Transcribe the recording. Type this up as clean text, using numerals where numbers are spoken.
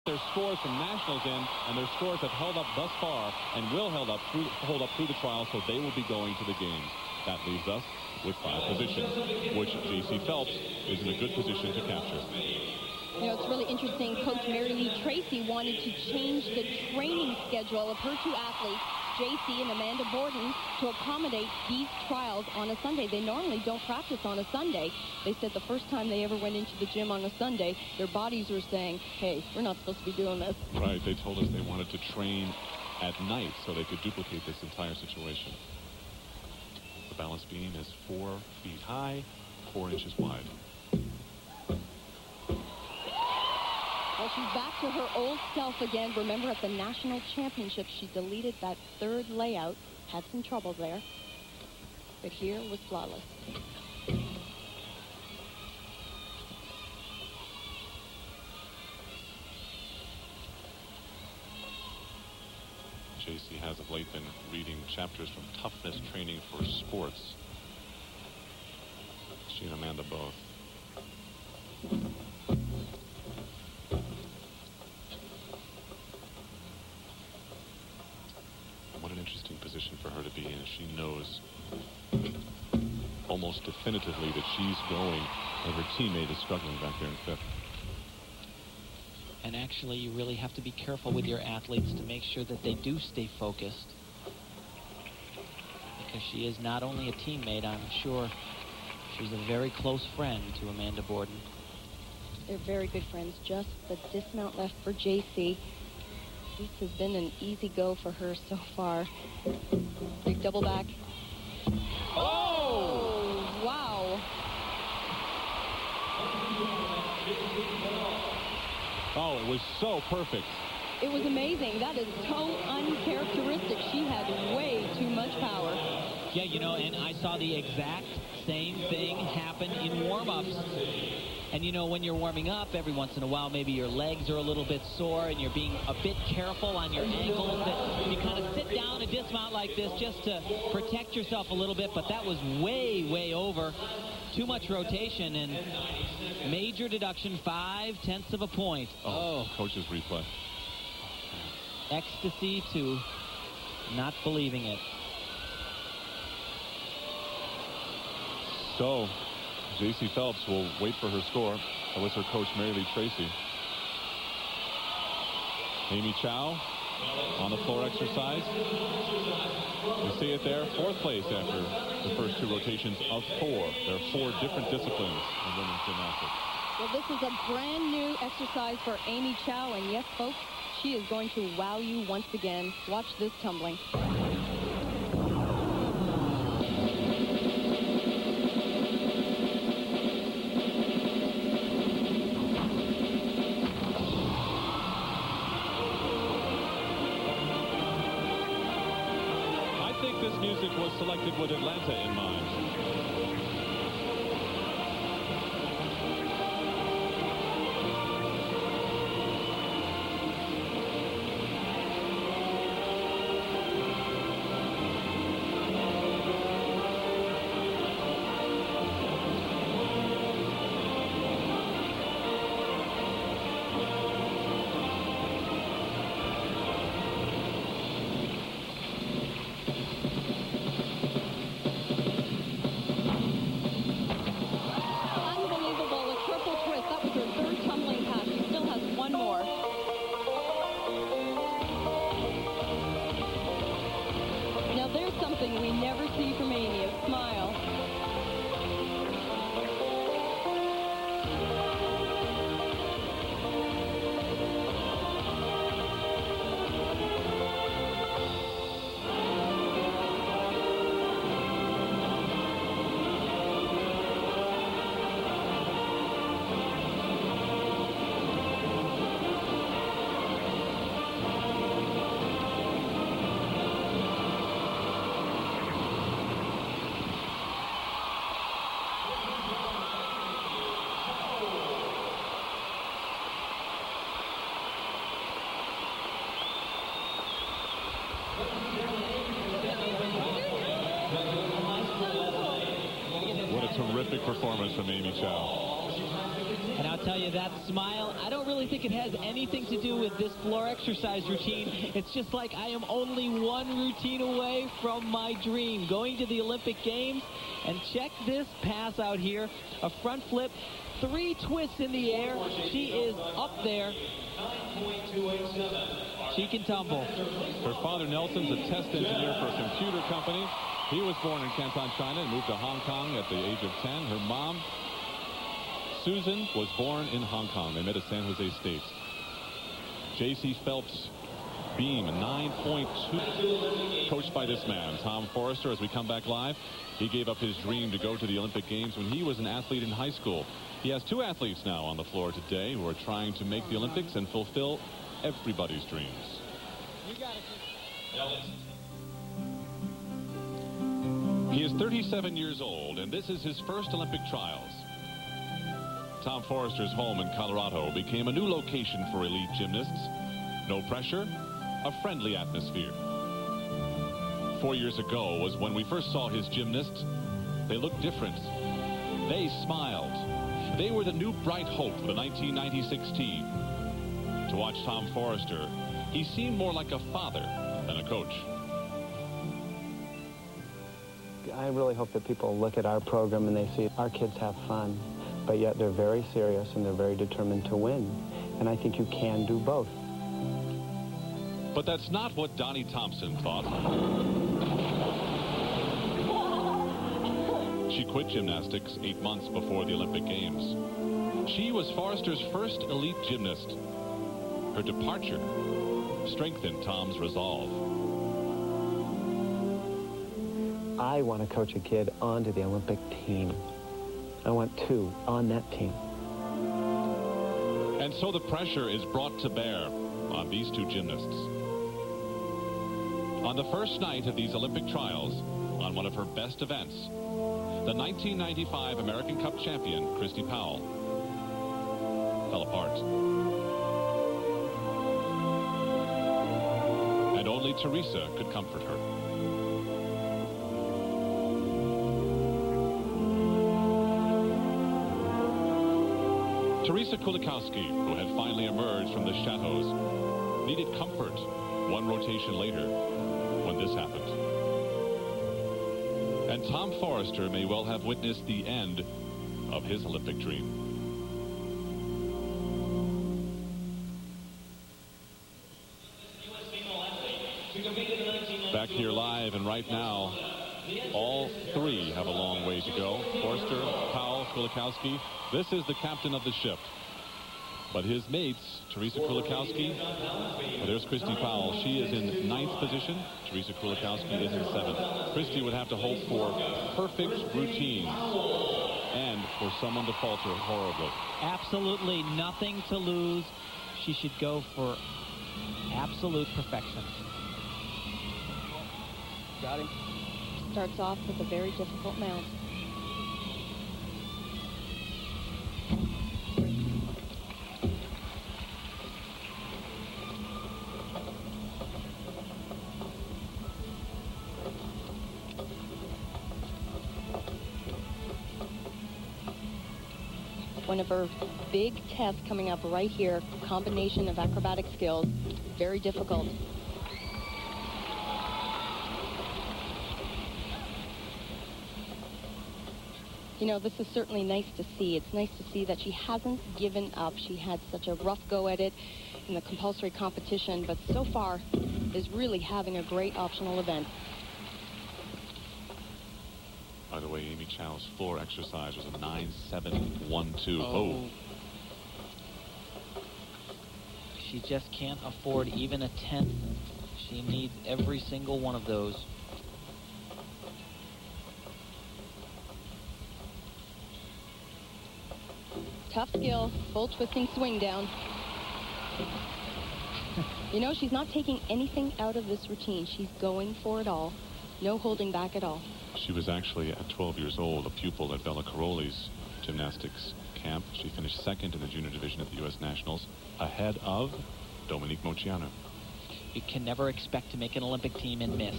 their scores from nationals in, and their scores have held up thus far and will hold up through the trial, so they will be going to the games. That leaves us with 5 positions, which J.C. Phelps is in a good position to capture. You know, it's really interesting. Coach Mary Lee Tracy wanted to change the training schedule of her 2 athletes, J.C. and Amanda Borden, to accommodate these trials on a Sunday. They normally don't practice on a Sunday. They said the first time they ever went into the gym on a Sunday, their bodies were saying, hey, we're not supposed to be doing this. Right. They told us they wanted to train at night so they could duplicate this entire situation. The balance beam is 4 feet high, 4 inches wide. Well, she's back to her old self again. Remember, at the national championship, she deleted that 3rd layout. Had some trouble there. But here was flawless. JC has of late been reading chapters from Toughness Training for Sports. She and Amanda both. What an interesting position for her to be in. She knows almost definitively that she's going and her teammate is struggling back there in 5th. And actually, you really have to be careful with your athletes to make sure that they do stay focused. Because she is not only a teammate, I'm sure she's a very close friend to Amanda Borden. They're very good friends. Just the dismount left for JC. This has been an easy go for her so far. Big double back. Oh! Wow. Oh, it was so perfect. It was amazing. That is so uncharacteristic. She had way too much power. Yeah, you know, and I saw the exact same thing happen in warm-ups. And, you know, when you're warming up, every once in a while, maybe your legs are a little bit sore and you're being a bit careful on your ankles. That you kind of sit down and dismount like this just to protect yourself a little bit. But that was way, way over. Too much rotation and major deduction, 0.5 of a point. Oh, coach's replay. Ecstasy to not believing it. So, J.C. Phelps will wait for her score. That was her coach, Mary Lee Tracy. Amy Chow on the floor exercise. You see it there, 4th place after the first 2 rotations of 4. There are 4 different disciplines in women's gymnastics. Well, this is a brand new exercise for Amy Chow, and yes, folks, she is going to wow you once again. Watch this tumbling. Music was selected with Atlanta in mind. We never see from Amy, a smile. What a terrific performance from Amy Chow. And I'll tell you, that smile, I don't really think it has anything to do with this floor exercise routine. It's just like I am only one routine away from my dream, going to the Olympic Games. And check this pass out here, a front flip, 3 twists in the air. She is up there. She can tumble. Her father, Nelson's a test engineer for a computer company. He was born in Canton, China, and moved to Hong Kong at the age of 10. Her mom, Susan, was born in Hong Kong. They met at San Jose State. J.C. Phelps beam, 9.2. Coached by this man, Tom Forrester. As we come back live, he gave up his dream to go to the Olympic Games when he was an athlete in high school. He has 2 athletes now on the floor today who are trying to make the Olympics and fulfill everybody's dreams. He is 37 years old, and this is his first Olympic trials. Tom Forrester's home in Colorado became a new location for elite gymnasts. No pressure, a friendly atmosphere. 4 years ago was when we first saw his gymnasts. They looked different. They smiled. They were the new bright hope for the 1996 team. To watch Tom Forrester, he seemed more like a father than a coach. I really hope that people look at our program and they see our kids have fun, but yet they're very serious and they're very determined to win. And I think you can do both. But that's not what Donnie Thompson thought. She quit gymnastics 8 months before the Olympic Games. She was Forrester's first elite gymnast. Her departure strengthened Tom's resolve. I want to coach a kid onto the Olympic team. I want 2 on that team. And so the pressure is brought to bear on these 2 gymnasts. On the first night of these Olympic trials, on one of her best events, the 1995 American Cup champion, Christy Powell, fell apart. And only Teresa could comfort her. Teresa Kulikowski, who had finally emerged from the shadows, needed comfort 1 rotation later when this happened. And Tom Forrester may well have witnessed the end of his Olympic dream. Back here live, and right now, all 3 have a long way to go. Forrester, Powell, Kulikowski. This is the captain of the ship. But his mates, Teresa Kulikowski, well, there's Christy Powell. She is in 9th position. Teresa Kulikowski is in 7th. Christy would have to hope for perfect routines and for someone to falter horribly. Absolutely nothing to lose. She should go for absolute perfection. Got him. Starts off with a very difficult mount. One of her big tests coming up right here. Combination of acrobatic skills. Very difficult. You know, this is certainly nice to see. It's nice to see that she hasn't given up. She had such a rough go at it in the compulsory competition, but so far is really having a great optional event. By the way, Amy Chow's floor exercise was a 9.712. Oh. She just can't afford even a 10th. She needs every single one of those. Tough skill, full twisting swing down. You know, she's not taking anything out of this routine. She's going for it all. No holding back at all. She was actually, at 12 years old, a pupil at Bella Caroli's gymnastics camp. She finished 2nd in the junior division at the U.S. Nationals, ahead of Dominique Moceanu. You can never expect to make an Olympic team and miss.